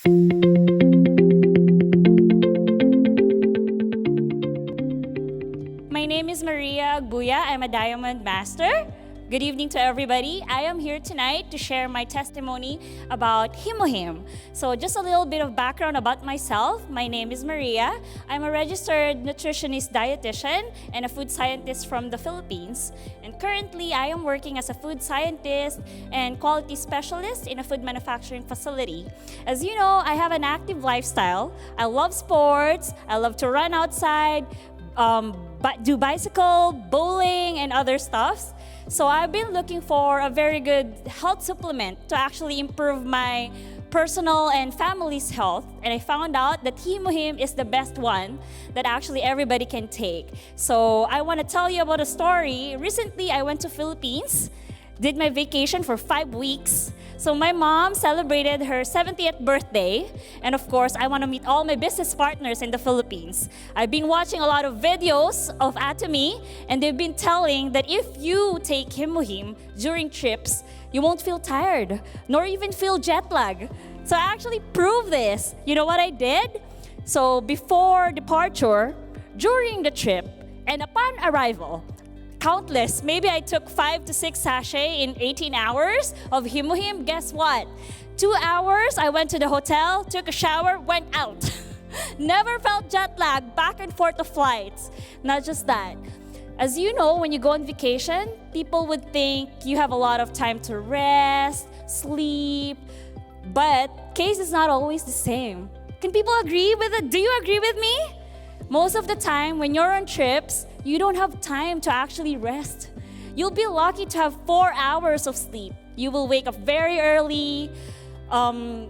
My name is Agbuya. I'm a Diamond Master. Good evening to everybody. I am here tonight to share my testimony about Himo-Him. So just a little bit of background about myself. My name is Maria. I'm a registered nutritionist dietitian and a food scientist from the Philippines. And currently, I am working as a food scientist and quality specialist in a food manufacturing facility. As you know, I have an active lifestyle. I love sports. I love to run outside, do bicycle, bowling, and other stuffs. So I've been looking for a very good health supplement to actually improve my personal and family's health. And I found out that Himo-Him is the best one that actually everybody can take. So I want to tell you about a story. Recently, I went to Philippines, did my vacation for 5 weeks. So my mom celebrated her 70th birthday. And of course, I want to meet all my business partners in the Philippines. I've been watching a lot of videos of Atomy, and they've been telling that if you take Himo-Him during trips, you won't feel tired, nor even feel jet lag. So I actually proved this. You know what I did? So before departure, during the trip, and upon arrival, countless. Maybe I took 5 to 6 sachets in 18 hours of Himo-Him. Guess what? 2 hours, I went to the hotel, took a shower, went out. Never felt jet lag, back and forth of flights. Not just that. As you know, when you go on vacation, people would think you have a lot of time to rest, sleep, but case is not always the same. Can people agree with it? Do you agree with me? Most of the time, when you're on trips, you don't have time to actually rest. You'll be lucky to have 4 hours of sleep. You will wake up very early,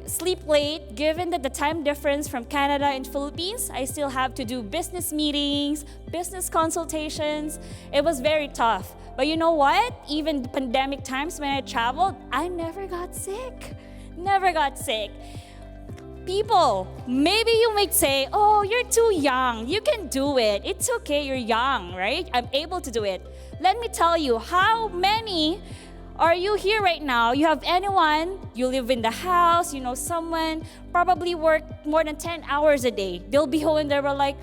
sleep late. Given that the time difference from Canada and Philippines, I still have to do business meetings, business consultations. It was very tough. But you know what? Even the pandemic times when I traveled, I never got sick. Never got sick. People, maybe you might say, oh, you're too young. You can do it. It's okay, you're young, right? I'm able to do it. Let me tell you, how many are you here right now? You have anyone, you live in the house, you know someone, probably work more than 10 hours a day. They'll be home and they were like,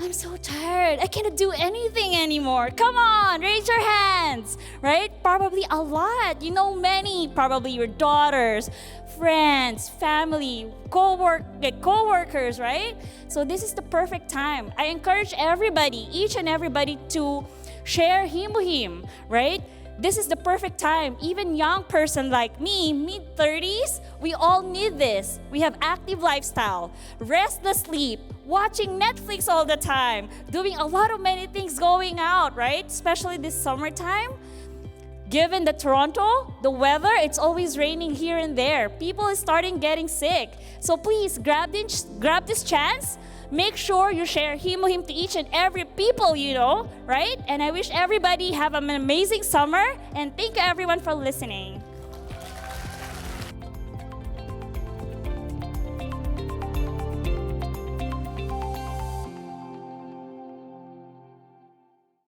I'm so tired. I cannot do anything anymore. Come on, raise your hands, right? Probably a lot. You know many, probably your daughters, friends, family, co-workers, right? So this is the perfect time. I encourage everybody, each and everybody to share Himo-Him, right? This is the perfect time. Even young person like me, mid-30s, we all need this. We have active lifestyle, restless sleep, watching Netflix all the time, doing a lot of many things going out, right? Especially this summertime. Given the Toronto, the weather, it's always raining here and there. People are starting getting sick. So please grab this chance. Make sure you share Himo-Him to each and every people you know, right? And I wish everybody have an amazing summer. And thank you everyone for listening.